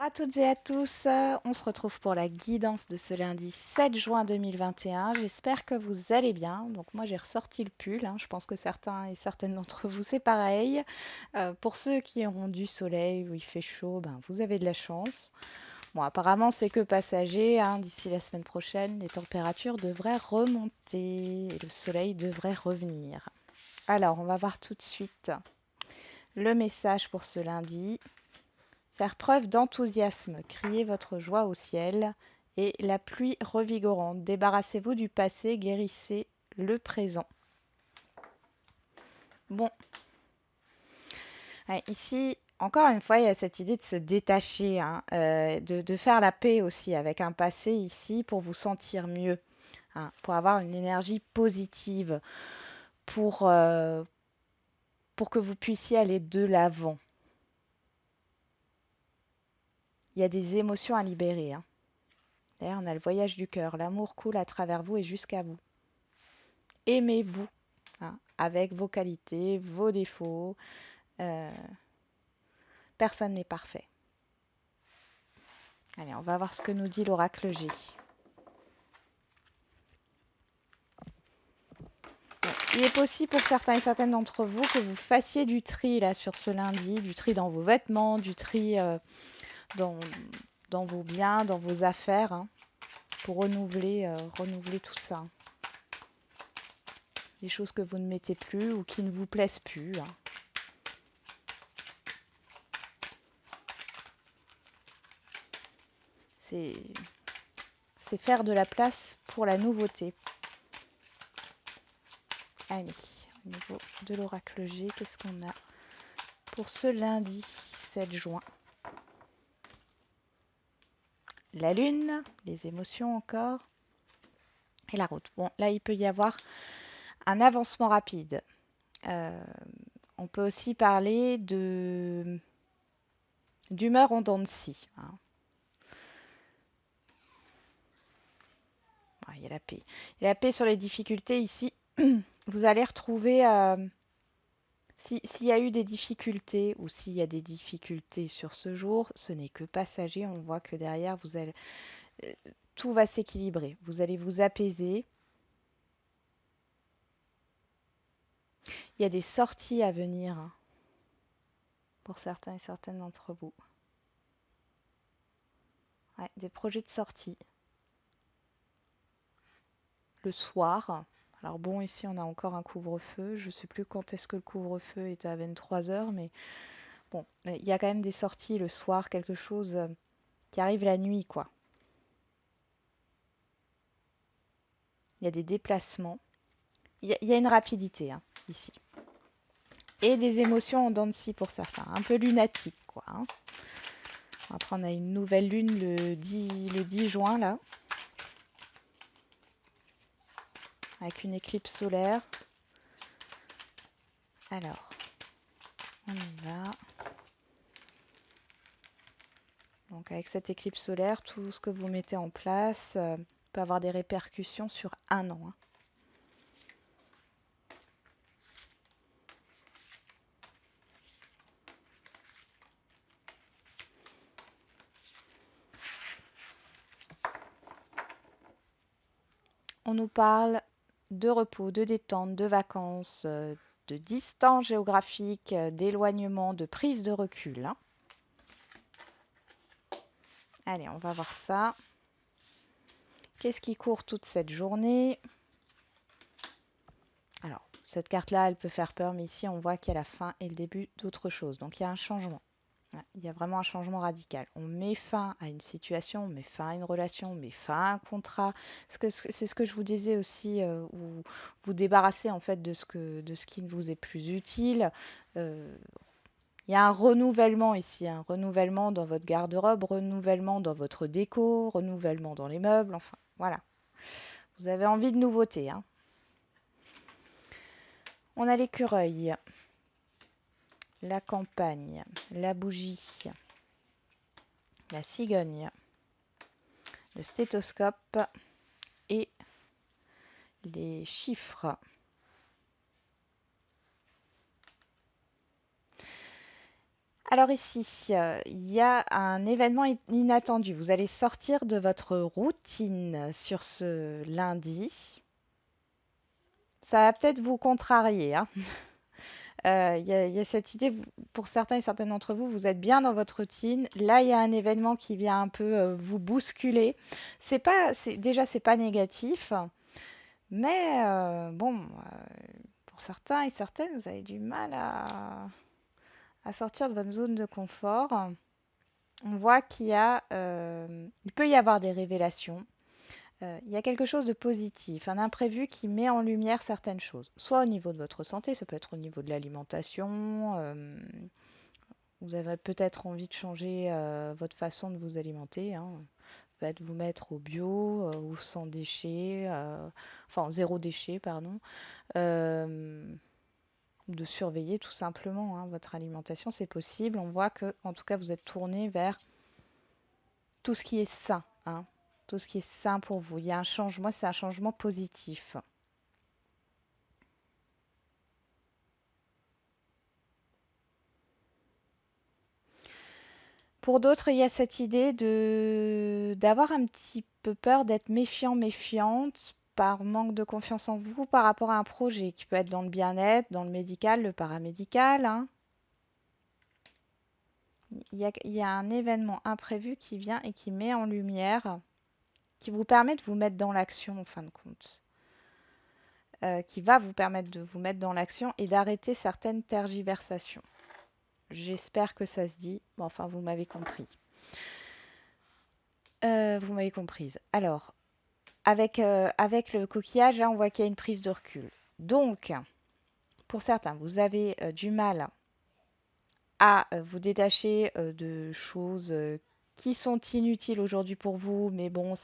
À toutes et à tous, on se retrouve pour la guidance de ce lundi 7 juin 2021. J'espère que vous allez bien. Donc moi j'ai ressorti le pull, hein. Je pense que certains et certaines d'entre vous c'est pareil. Pour ceux qui auront du soleil où il fait chaud, ben, vous avez de la chance. Bon, apparemment c'est que passager, hein. D'ici la semaine prochaine, les températures devraient remonter et le soleil devrait revenir. Alors on va voir tout de suite le message pour ce lundi. Faire preuve d'enthousiasme, criez votre joie au ciel, et la pluie revigorante. Débarrassez-vous du passé, guérissez le présent. Bon, ici, encore une fois, il y a cette idée de se détacher, hein, de faire la paix aussi avec un passé ici pour vous sentir mieux, hein, pour avoir une énergie positive, pour, euh, pour que vous puissiez aller de l'avant. Il y a des émotions à libérer, hein. D'ailleurs, on a le voyage du cœur. L'amour coule à travers vous et jusqu'à vous. Aimez-vous, hein, avec vos qualités, vos défauts. Euh, Personne n'est parfait. Allez, on va voir ce que nous dit l'oracle G. Il est possible pour certains et certaines d'entre vous que vous fassiez du tri là sur ce lundi, du tri dans vos vêtements, du tri dans, dans vos biens, dans vos affaires, hein, pour renouveler tout ça. Des choses que vous ne mettez plus ou qui ne vous plaisent plus, hein. C'est faire de la place pour la nouveauté. Allez, au niveau de l'oracle G, qu'est-ce qu'on a pour ce lundi 7 juin? La lune, les émotions encore, et la route. Bon, là, il peut y avoir un avancement rapide. Euh, on peut aussi parler d'humeur en dents de scie, hein. Ah, il y a la paix. Il y a la paix sur les difficultés ici. Vous allez retrouver, s'il y a eu des difficultés ou s'il y a des difficultés sur ce jour, ce n'est que passager. On voit que derrière, euh, tout va s'équilibrer. Vous allez vous apaiser. Il y a des sorties à venir, hein, pour certains et certaines d'entre vous. Ouais, des projets de sortie. Le soir. Alors bon, ici on a encore un couvre-feu. Je ne sais plus quand est-ce que le couvre-feu est à 23 heures, mais bon, il y a quand même des sorties le soir, quelque chose qui arrive la nuit, quoi. Il y a des déplacements. Il y a une rapidité, hein, ici. Et des émotions en dents de scie pour certains. Un peu lunatique, quoi, hein. Après, on a une nouvelle lune le 10 juin, là, avec une éclipse solaire. Alors, on y va. Donc avec cette éclipse solaire, tout ce que vous mettez en place peut avoir des répercussions sur un an, hein. On nous parle de repos, de détente, de vacances, de distance géographique, d'éloignement, de prise de recul, hein. Allez, on va voir ça. Qu'est-ce qui court toute cette journée? Alors, cette carte-là, elle peut faire peur, mais ici, on voit qu'il y a la fin et le début d'autre chose. Donc, il y a un changement. Il y a vraiment un changement radical. On met fin à une situation, on met fin à une relation, on met fin à un contrat. C'est ce que je vous disais aussi, où vous débarrassez en fait de ce qui ne vous est plus utile. Euh, il y a un renouvellement ici, un renouvellement dans votre garde-robe, renouvellement dans votre déco, renouvellement dans les meubles, enfin voilà. Vous avez envie de nouveautés, hein. On a l'écureuil, la campagne, la bougie, la cigogne, le stéthoscope et les chiffres. Alors ici, il y a un événement inattendu. Vous allez sortir de votre routine sur ce lundi. Ça va peut-être vous contrarier, hein. Il y a cette idée, pour certains et certaines d'entre vous, vous êtes bien dans votre routine. Là, il y a un événement qui vient un peu vous bousculer. Déjà, c'est pas négatif, mais bon, pour certains et certaines, vous avez du mal à sortir de votre zone de confort. On voit il peut y avoir des révélations. Il y a quelque chose de positif, un imprévu qui met en lumière certaines choses, soit au niveau de votre santé, ça peut être au niveau de l'alimentation. Vous avez peut-être envie de changer votre façon de vous alimenter, hein. Peut-être vous mettre au bio ou sans déchets, enfin zéro déchet, pardon. Euh, de surveiller tout simplement hein, votre alimentation, c'est possible. On voit que, en tout cas, vous êtes tourné vers tout ce qui est sain, hein, tout ce qui est sain pour vous. Il y a un changement, c'est un changement positif. Pour d'autres, il y a cette idée de d'avoir un petit peu peur d'être méfiant, méfiante par manque de confiance en vous par rapport à un projet qui peut être dans le bien-être, dans le médical, le paramédical, hein. Il y a un événement imprévu qui vient et qui met en lumière, qui vous permet de vous mettre dans l'action en fin de compte. Qui va vous permettre de vous mettre dans l'action et d'arrêter certaines tergiversations. J'espère que ça se dit. Bon, enfin, vous m'avez compris. Vous m'avez comprise. Alors, avec le coquillage, là, on voit qu'il y a une prise de recul. Donc, pour certains, vous avez du mal à vous détacher de choses qui sont inutiles aujourd'hui pour vous, mais bon,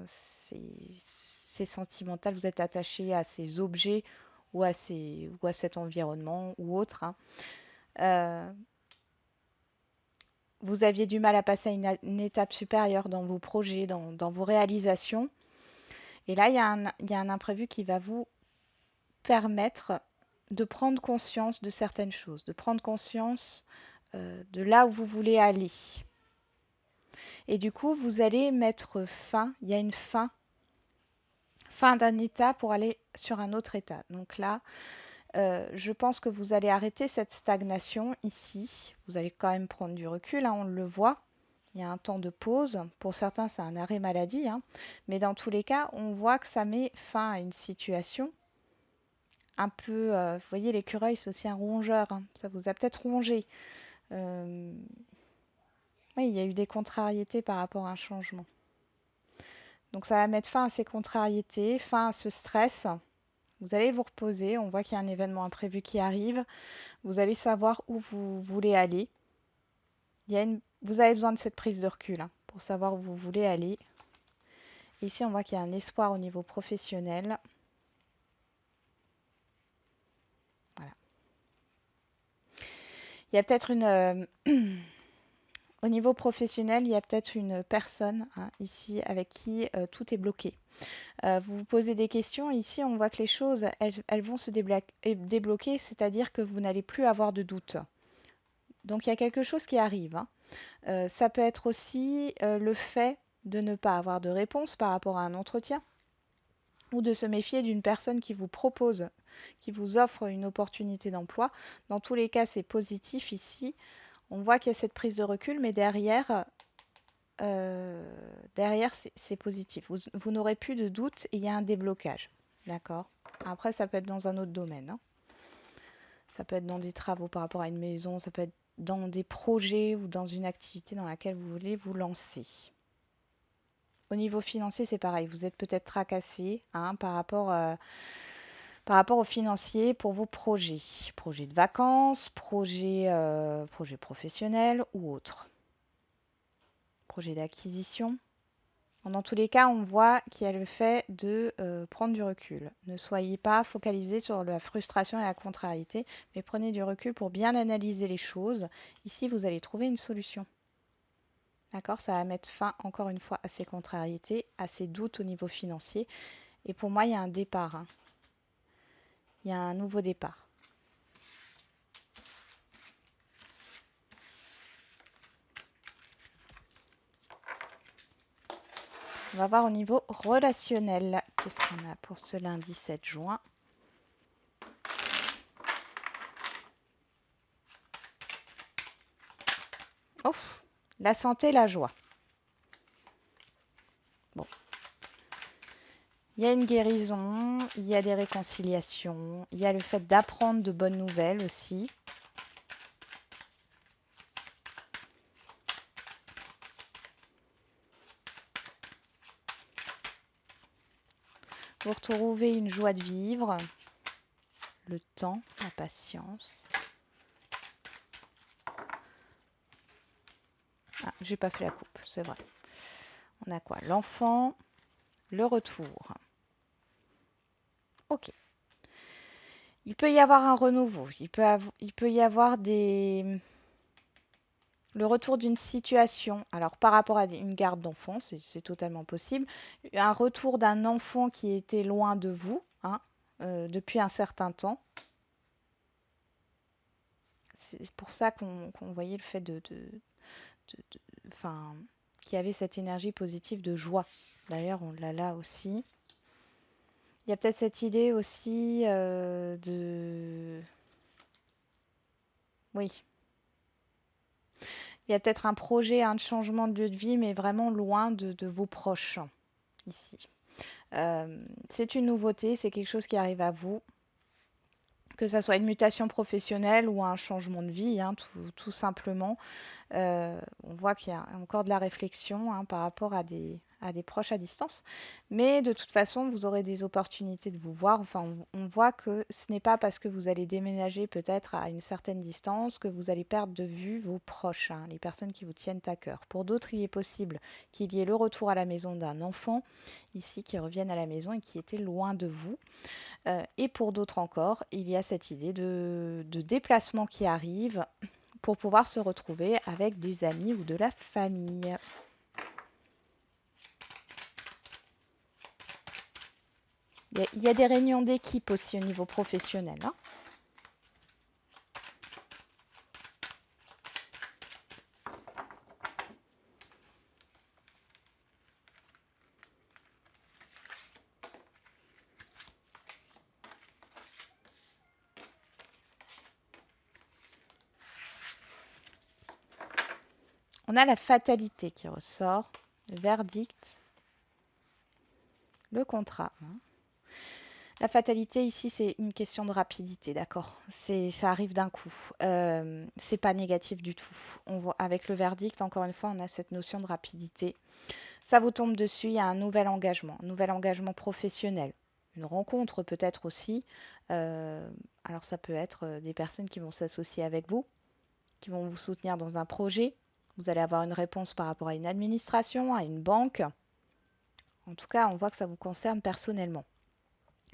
c'est sentimental. Vous êtes attaché à ces objets ou à cet environnement ou autre, hein. Euh, vous aviez du mal à passer à une étape supérieure dans vos projets, dans vos réalisations. Et là, il y a un imprévu qui va vous permettre de prendre conscience de certaines choses, de prendre conscience de là où vous voulez aller. Et du coup, vous allez mettre fin, il y a une fin d'un état pour aller sur un autre état. Donc là, je pense que vous allez arrêter cette stagnation ici. Vous allez quand même prendre du recul, hein, on le voit. Il y a un temps de pause. Pour certains, c'est un arrêt maladie, hein. Mais dans tous les cas, on voit que ça met fin à une situation un peu... vous voyez, l'écureuil, c'est aussi un rongeur, hein. Ça vous a peut-être rongé. Euh, oui, il y a eu des contrariétés par rapport à un changement. Donc ça va mettre fin à ces contrariétés, fin à ce stress. Vous allez vous reposer. On voit qu'il y a un événement imprévu qui arrive. Vous allez savoir où vous voulez aller. Vous avez besoin de cette prise de recul hein, pour savoir où vous voulez aller. Ici, on voit qu'il y a un espoir au niveau professionnel. Voilà. Il y a peut-être au niveau professionnel, il y a peut-être une personne hein, ici avec qui tout est bloqué. Vous vous posez des questions. Ici, on voit que les choses, elles vont se débloquer, c'est-à-dire que vous n'allez plus avoir de doute. Donc, il y a quelque chose qui arrive, hein. Ça peut être aussi le fait de ne pas avoir de réponse par rapport à un entretien ou de se méfier d'une personne qui vous propose, qui vous offre une opportunité d'emploi. Dans tous les cas, c'est positif ici. On voit qu'il y a cette prise de recul, mais derrière c'est positif. Vous n'aurez plus de doute et il y a un déblocage. D'accord. Après, ça peut être dans un autre domaine, hein. Ça peut être dans des travaux par rapport à une maison, ça peut être dans des projets ou dans une activité dans laquelle vous voulez vous lancer. Au niveau financier, c'est pareil. Vous êtes peut-être tracassé hein, par rapport aux financiers pour vos projets. Projets de vacances, projets professionnels ou autres. Projets d'acquisition. Dans tous les cas, on voit qu'il y a le fait de prendre du recul. Ne soyez pas focalisés sur la frustration et la contrariété, mais prenez du recul pour bien analyser les choses. Ici, vous allez trouver une solution. D'accord? Ça va mettre fin, encore une fois, à ces contrariétés, à ces doutes au niveau financier. Et pour moi, il y a un départ, hein. Il y a un nouveau départ. On va voir au niveau relationnel. Qu'est-ce qu'on a pour ce lundi 7 juin? Ouf, la santé, la joie. Bon, il y a une guérison, il y a des réconciliations, il y a le fait d'apprendre de bonnes nouvelles aussi. Vous retrouvez une joie de vivre, le temps, la patience. Ah, j'ai pas fait la coupe, c'est vrai. On a quoi? L'enfant, le retour. Ok. Il peut y avoir un renouveau. Il peut y avoir le retour d'une situation. Alors, par rapport à une garde d'enfant, c'est totalement possible. Un retour d'un enfant qui était loin de vous, hein, depuis un certain temps. C'est pour ça qu'on voyait le fait enfin, qu'il y avait cette énergie positive de joie. D'ailleurs, on l'a là aussi. Il y a peut-être cette idée aussi de... Oui, il y a peut-être un projet, un changement de lieu de vie, mais vraiment loin de vos proches, ici. C'est une nouveauté, c'est quelque chose qui arrive à vous, que ça soit une mutation professionnelle ou un changement de vie, hein, tout simplement. On voit qu'il y a encore de la réflexion, hein, par rapport à des proches à distance. Mais de toute façon, vous aurez des opportunités de vous voir. Enfin, on voit que ce n'est pas parce que vous allez déménager peut-être à une certaine distance que vous allez perdre de vue vos proches, hein, les personnes qui vous tiennent à cœur. Pour d'autres, il est possible qu'il y ait le retour à la maison d'un enfant, ici, qui revienne à la maison et qui était loin de vous. Et pour d'autres encore, il y a cette idée de déplacement qui arrive pour pouvoir se retrouver avec des amis ou de la famille. Il y a des réunions d'équipe aussi au niveau professionnel, hein. On a la fatalité qui ressort, le verdict, le contrat, hein. La fatalité ici, c'est une question de rapidité, d'accord? Ça arrive d'un coup. C'est pas négatif du tout. On voit, avec le verdict, encore une fois, on a cette notion de rapidité. Ça vous tombe dessus, il y a un nouvel engagement professionnel. Une rencontre peut-être aussi. Euh, alors ça peut être des personnes qui vont s'associer avec vous, qui vont vous soutenir dans un projet. Vous allez avoir une réponse par rapport à une administration, à une banque. En tout cas, on voit que ça vous concerne personnellement.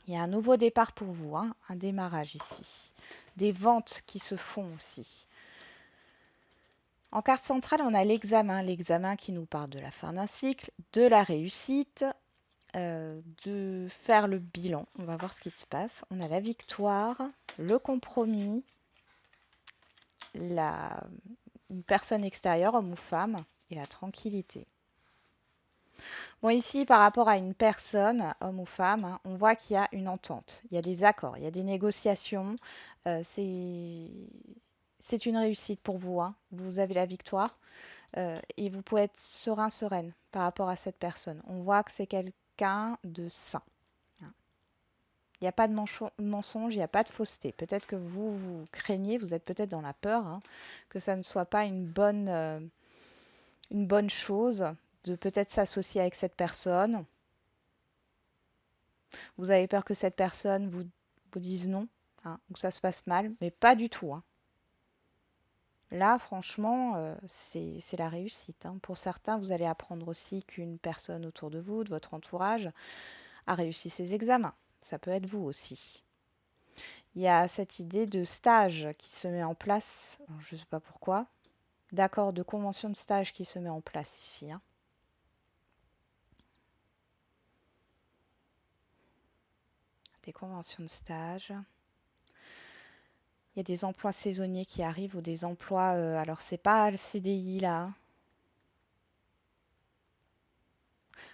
Il y a un nouveau départ pour vous, hein, un démarrage ici. Des ventes qui se font aussi. En carte centrale, on a l'examen qui nous parle de la fin d'un cycle, de la réussite, de faire le bilan. On va voir ce qui se passe. On a la victoire, le compromis, une personne extérieure, homme ou femme, et la tranquillité. Bon, ici, par rapport à une personne, homme ou femme, hein, on voit qu'il y a une entente, il y a des accords, il y a des négociations. C'est une réussite pour vous, hein. Vous avez la victoire et vous pouvez être serein, sereine par rapport à cette personne. On voit que c'est quelqu'un de sain, hein. Il n'y a pas de mensonge, il n'y a pas de fausseté. Peut-être que vous craignez, vous êtes peut-être dans la peur, hein, que ça ne soit pas une bonne chose de peut-être s'associer avec cette personne. Vous avez peur que cette personne vous dise non, hein, ou que ça se passe mal, mais pas du tout, hein. Là, franchement, c'est la réussite, hein. Pour certains, vous allez apprendre aussi qu'une personne autour de vous, de votre entourage, a réussi ses examens. Ça peut être vous aussi. Il y a cette idée de stage qui se met en place, je ne sais pas pourquoi, d'accord, de convention de stage qui se met en place ici, hein. Des conventions de stage. Il y a des emplois saisonniers qui arrivent ou des emplois, alors c'est pas le CDI là, hein.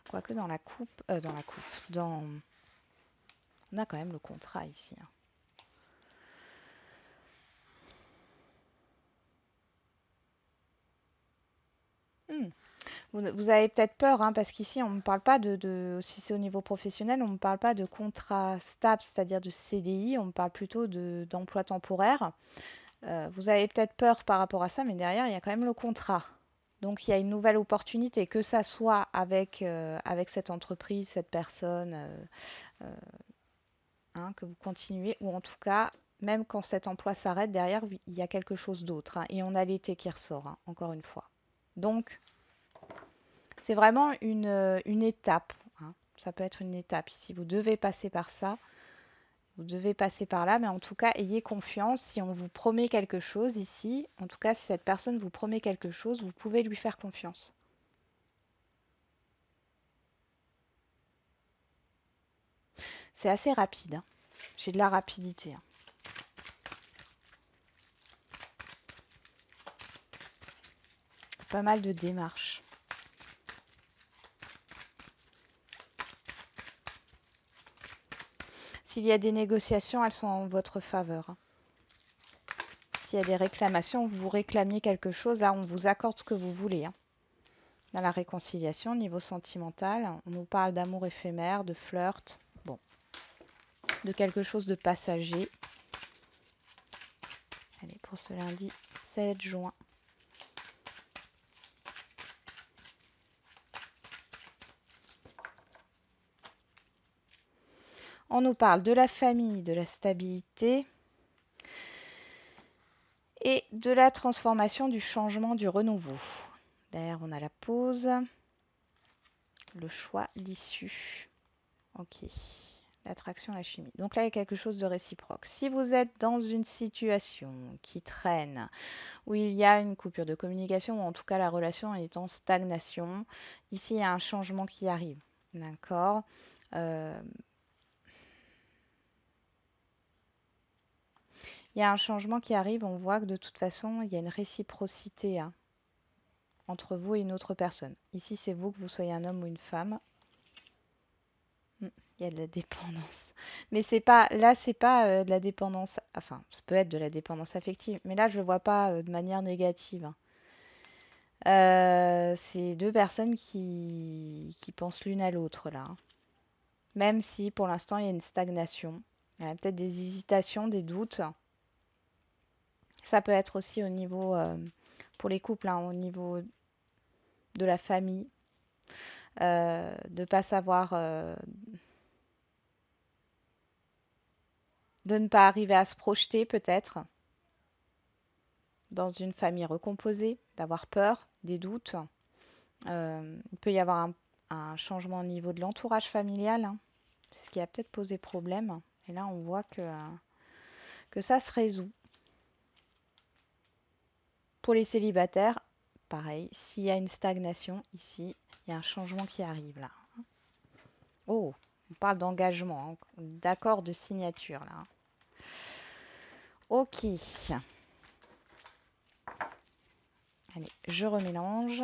Quoique dans la coupe, on a quand même le contrat ici, hein. Hmm. Vous avez peut-être peur, hein, parce qu'ici, on ne parle pas si c'est au niveau professionnel, on ne parle pas de contrat stable, c'est-à-dire de CDI, on parle plutôt d'emploi temporaire. Vous avez peut-être peur par rapport à ça, mais derrière, il y a quand même le contrat. Donc, il y a une nouvelle opportunité, que ça soit avec cette entreprise, cette personne, hein, que vous continuez, ou en tout cas, même quand cet emploi s'arrête, derrière, oui, il y a quelque chose d'autre, hein, et on a l'été qui ressort, hein, encore une fois. Donc, c'est vraiment une étape, hein. Ça peut être une étape. Si vous devez passer par ça, vous devez passer par là, mais en tout cas, ayez confiance. Si on vous promet quelque chose ici, en tout cas, si cette personne vous promet quelque chose, vous pouvez lui faire confiance. C'est assez rapide, hein. J'ai de la rapidité, hein. Pas mal de démarches. S'il y a des négociations, elles sont en votre faveur, hein. S'il y a des réclamations, vous réclamiez quelque chose, là, on vous accorde ce que vous voulez, hein. Dans la réconciliation, niveau sentimental, on nous parle d'amour éphémère, de flirt, bon, de quelque chose de passager. Allez, pour ce lundi 7 juin. On nous parle de la famille, de la stabilité et de la transformation, du changement, du renouveau. Derrière, on a la pause, le choix, l'issue. Ok. L'attraction, la chimie. Donc là, il y a quelque chose de réciproque. Si vous êtes dans une situation qui traîne, où il y a une coupure de communication, ou en tout cas la relation est en stagnation, ici, il y a un changement qui arrive. D'accord. Euh, il y a un changement qui arrive, on voit que de toute façon, il y a une réciprocité, hein, entre vous et une autre personne. Ici, c'est vous, que vous soyez un homme ou une femme. Il y a de la dépendance. Mais c'est pas, là, c'est pas de la dépendance. Enfin, ça peut être de la dépendance affective, mais là, je le vois pas de manière négative, hein. C'est deux personnes qui pensent l'une à l'autre, là, hein. Même si pour l'instant, il y a une stagnation. Il y a peut-être des hésitations, des doutes. Ça peut être aussi au niveau, pour les couples, hein, au niveau de la famille, de pas savoir, de ne pas arriver à se projeter peut-être dans une famille recomposée, d'avoir peur, des doutes. Il peut y avoir un changement au niveau de l'entourage familial, hein, ce qui a peut-être posé problème. Et là, on voit que ça se résout. Pour les célibataires, pareil, s'il y a une stagnation ici, il y a un changement qui arrive là. Oh, on parle d'engagement, hein, d'accord de signature là. Ok. Allez, je remélange.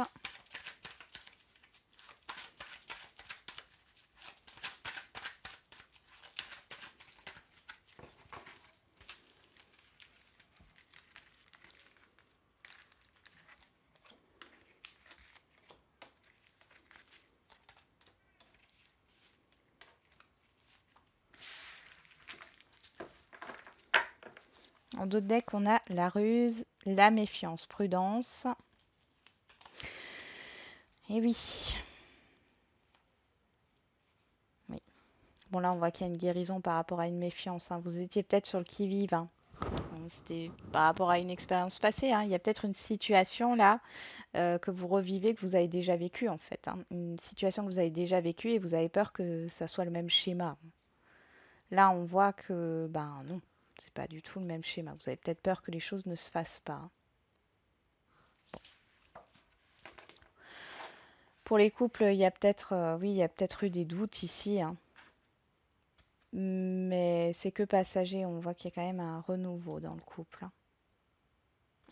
En dos de deck, on a la ruse, la méfiance, prudence. Et oui. Oui. Bon, là, on voit qu'il y a une guérison par rapport à une méfiance, hein. Vous étiez peut-être sur le qui-vive, hein. C'était par rapport à une expérience passée, hein. Il y a peut-être une situation là que vous revivez, que vous avez déjà vécue en fait, hein. Une situation que vous avez déjà vécue et vous avez peur que ça soit le même schéma. Là, on voit que, ben non, c'est pas du tout le même schéma. Vous avez peut-être peur que les choses ne se fassent pas, hein. Pour les couples, il y a peut-être, oui, il y a peut-être eu des doutes ici, hein. Mais c'est que passager. On voit qu'il y a quand même un renouveau dans le couple, hein.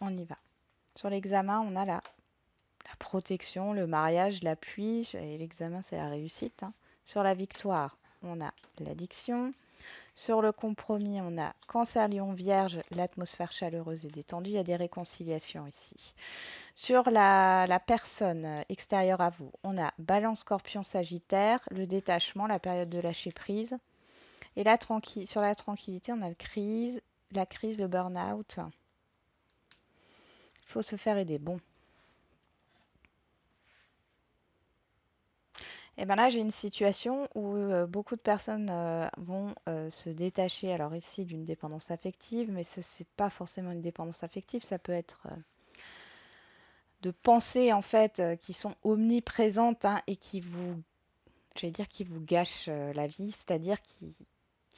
On y va. Sur l'examen, on a la protection, le mariage, l'appui, et l'examen, c'est la réussite, hein. Sur la victoire, on a l'addiction. Sur le compromis, on a Cancer, Lion, Vierge, l'atmosphère chaleureuse et détendue. Il y a des réconciliations ici. Sur la personne extérieure à vous, on a Balance, Scorpion, Sagittaire, le détachement, la période de lâcher prise. Et là, sur la tranquillité, on a la crise, le burn-out. Il faut se faire aider. Bon. Et bien là, j'ai une situation où beaucoup de personnes vont se détacher, alors ici, d'une dépendance affective, mais ça, c'est pas forcément une dépendance affective, ça peut être de pensées, en fait, qui sont omniprésentes, hein, et qui vous, j'allais dire, qui vous gâchent la vie, c'est-à-dire qui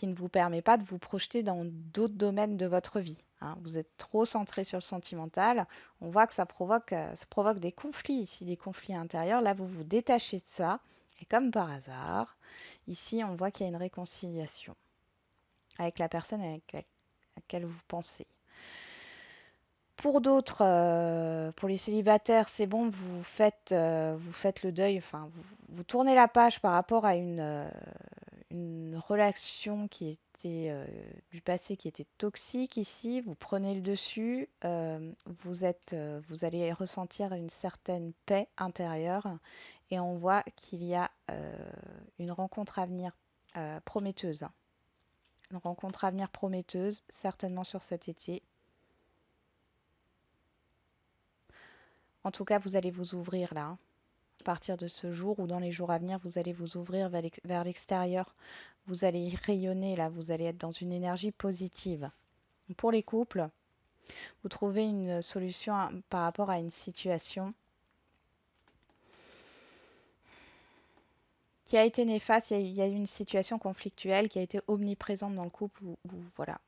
ne vous permet pas de vous projeter dans d'autres domaines de votre vie, hein. Vous êtes trop centré sur le sentimental. On voit que ça provoque des conflits ici, des conflits intérieurs. Là, vous vous détachez de ça. Et comme par hasard, ici, on voit qu'il y a une réconciliation avec la personne avec laquelle vous pensez. Pour d'autres, pour les célibataires, c'est bon, vous faites le deuil, enfin, vous tournez la page par rapport à une relation qui était du passé qui était toxique ici, vous prenez le dessus, vous allez ressentir une certaine paix intérieure et on voit qu'il y a une rencontre à venir prometteuse. Une rencontre à venir prometteuse, certainement sur cet été. En tout cas, vous allez vous ouvrir là, hein. À partir de ce jour ou dans les jours à venir, vous allez vous ouvrir vers l'extérieur. Vous allez rayonner là, vous allez être dans une énergie positive. Pour les couples, vous trouvez une solution par rapport à une situation qui a été néfaste. Il y a eu une situation conflictuelle qui a été omniprésente dans le couple où voilà,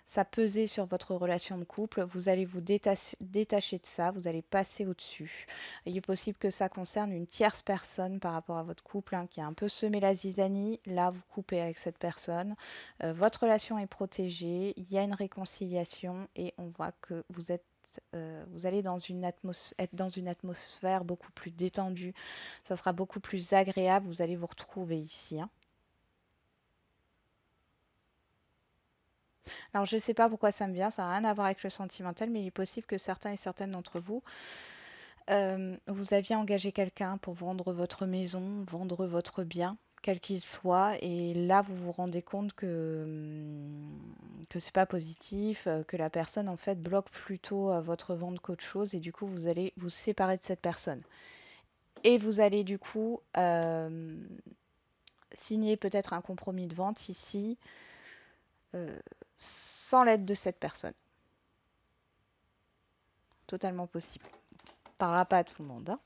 ça pesait sur votre relation de couple. Vous allez vous détacher de ça, vous allez passer au-dessus. Il est possible que ça concerne une tierce personne par rapport à votre couple, hein, qui a un peu semé la zizanie. Là, vous coupez avec cette personne. Votre relation est protégée, il y a une réconciliation et on voit que vous allez être dans une atmosphère beaucoup plus détendue. Ça sera beaucoup plus agréable. Vous allez vous retrouver ici, hein. Alors, je ne sais pas pourquoi ça me vient. Ça n'a rien à voir avec le sentimental, mais il est possible que certains et certaines d'entre vous, vous aviez engagé quelqu'un pour vendre votre maison, vendre votre bien, quel qu'il soit, et là vous vous rendez compte que c'est pas positif, que la personne en fait bloque plutôt votre vente qu'autre chose, et du coup vous allez vous séparer de cette personne. Et vous allez du coup signer peut-être un compromis de vente ici, euh, sans l'aide de cette personne. Totalement possible. Parlera pas à tout le monde, hein.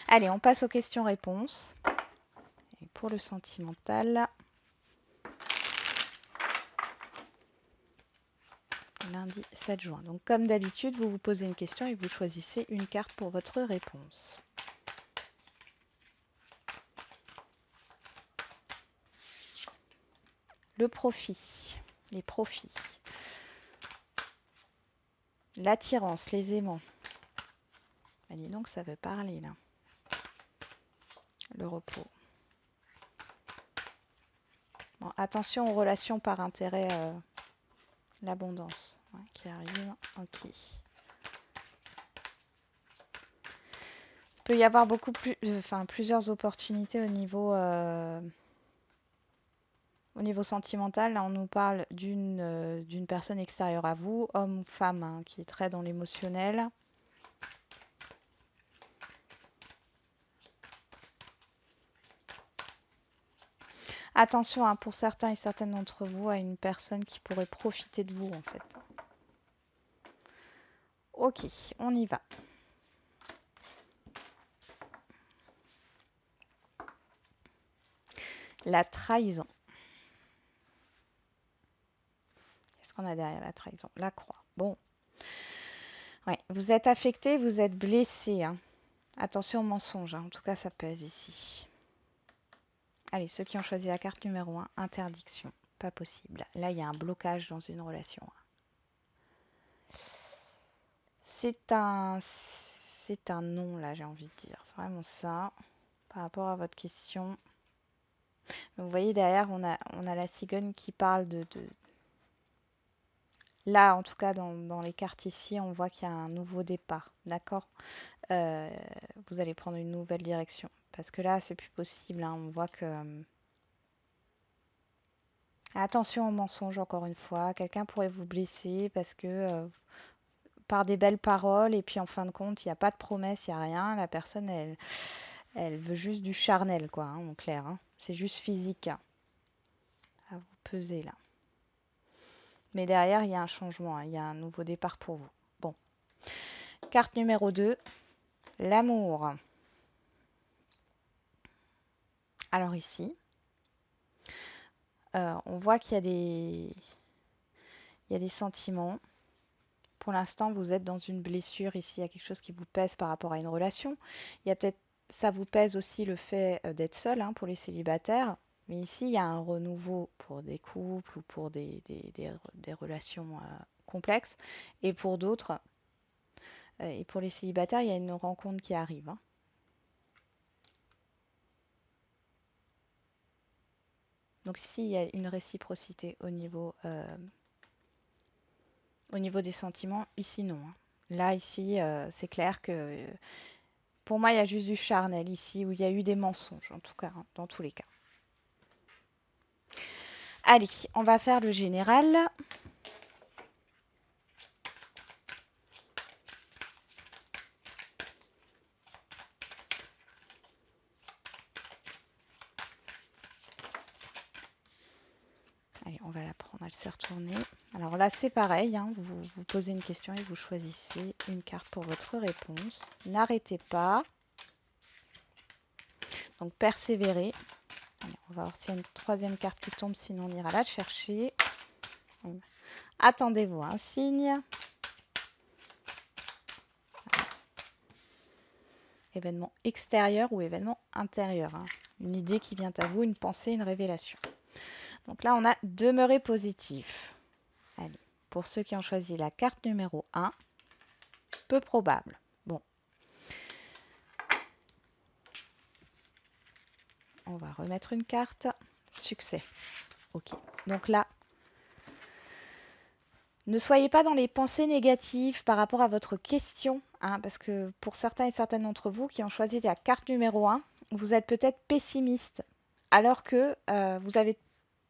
Allez, on passe aux questions-réponses. Et pour le sentimental, lundi 7 juin. Donc comme d'habitude, vous vous posez une question et vous choisissez une carte pour votre réponse. Le profit, les profits, l'attirance, les aimants. Allez donc, ça veut parler là. Le repos. Bon, attention aux relations par intérêt, l'abondance, hein, qui arrive. Ok. Il peut y avoir plusieurs opportunités au niveau sentimental. Là, on nous parle d'une personne extérieure à vous, homme ou femme, hein, qui est très dans l'émotionnel. Attention, hein, pour certains et certaines d'entre vous, à une personne qui pourrait profiter de vous, en fait. Ok, on y va. La trahison. Qu'est-ce qu'on a derrière la trahison? La croix. Bon. Ouais, vous êtes affecté, vous êtes blessé, hein. Attention aux mensonges, hein. En tout cas, ça pèse ici. Allez, ceux qui ont choisi la carte numéro 1, interdiction. pas possible. Là, il y a un blocage dans une relation. C'est un non, là, j'ai envie de dire. C'est vraiment ça, par rapport à votre question. Vous voyez, derrière, on a la cigogne qui parle Là, en tout cas, dans les cartes ici, on voit qu'il y a un nouveau départ, d'accord? Euh, Vous allez prendre une nouvelle direction. Parce que là, c'est plus possible, hein. On voit que... Attention aux mensonges, encore une fois. Quelqu'un pourrait vous blesser parce que par des belles paroles, et puis en fin de compte, il n'y a pas de promesse, il n'y a rien. La personne, elle veut juste du charnel, quoi, hein, en clair, hein. C'est juste physique, hein, à vous peser, là. Mais derrière, il y a un changement, hein, il y a un nouveau départ pour vous. Bon. Carte numéro 2, l'amour. Alors ici, on voit qu'il y a des sentiments. Pour l'instant, vous êtes dans une blessure ici, il y a quelque chose qui vous pèse par rapport à une relation. Il y a peut-être, ça vous pèse aussi le fait d'être seul, hein, pour les célibataires. Mais ici, il y a un renouveau pour des couples ou pour des relations complexes. Et pour d'autres, et pour les célibataires, il y a une rencontre qui arrive, hein. Donc ici, il y a une réciprocité au niveau des sentiments. Ici, non, hein. Là, ici, c'est clair que pour moi, il y a juste du charnel ici, où il y a eu des mensonges, en tout cas, hein, dans tous les cas. Allez, on va faire le général. Allez, on va la prendre, elle s'est retournée. Alors là, c'est pareil, hein, vous posez une question et vous choisissez une carte pour votre réponse. N'arrêtez pas. Donc, persévérez. Allez, on va voir s'il y a une troisième carte qui tombe, sinon on ira la chercher. Attendez-vous un signe. Événement extérieur ou événement intérieur, hein. Une idée qui vient à vous, une pensée, une révélation. Donc là, on a demeuré positif. Allez, pour ceux qui ont choisi la carte numéro 1, peu probable. Bon. On va remettre une carte. Succès. Ok. Donc là, ne soyez pas dans les pensées négatives par rapport à votre question, hein, parce que pour certains et certaines d'entre vous qui ont choisi la carte numéro 1, vous êtes peut-être pessimiste, alors que vous avez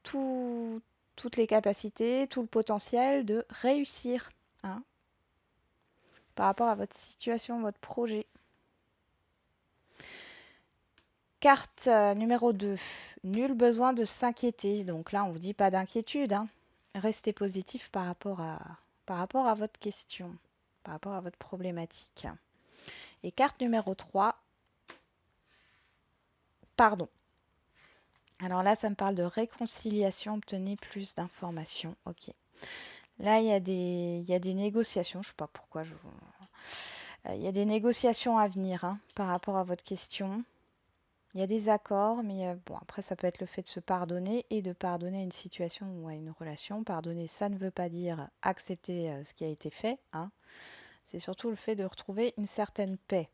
toutes les capacités, tout le potentiel de réussir, hein, par rapport à votre situation, votre projet. Carte numéro 2, nul besoin de s'inquiéter. Donc là, on ne vous dit pas d'inquiétude, hein. Restez positif par rapport à votre question, par rapport à votre problématique. Et carte numéro 3, pardon. Alors là, ça me parle de réconciliation, obtenez plus d'informations. Ok. Là, il y a des négociations, je ne sais pas pourquoi. Il y a des négociations à venir, hein, par rapport à votre question. Il y a des accords, mais bon, après, ça peut être le fait de se pardonner et de pardonner à une situation ou à une relation. Pardonner, ça ne veut pas dire accepter ce qui a été fait, hein. C'est surtout le fait de retrouver une certaine paix.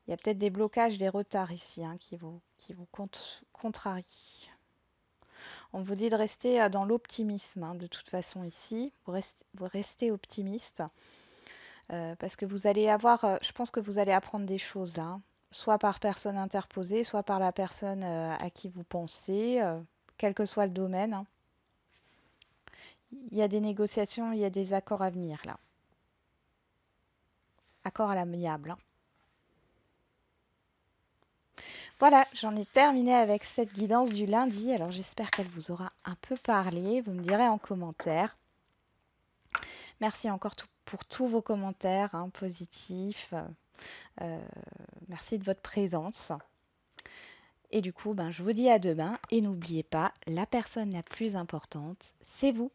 Il y a peut-être des blocages, des retards ici, hein, qui vous contrarient. On vous dit de rester dans l'optimisme, hein, de toute façon ici. Vous restez optimiste. Parce que vous allez avoir, je pense que vous allez apprendre des choses là, hein. Soit par personne interposée, soit par la personne à qui vous pensez, quel que soit le domaine, hein. Il y a des négociations, il y a des accords à venir là. Accords à l'amiable, hein. Voilà, j'en ai terminé avec cette guidance du lundi. Alors j'espère qu'elle vous aura un peu parlé. Vous me direz en commentaire. Merci encore pour tous vos commentaires, hein, positifs. Merci de votre présence. Et du coup, je vous dis à demain. Et n'oubliez pas, la personne la plus importante, c'est vous.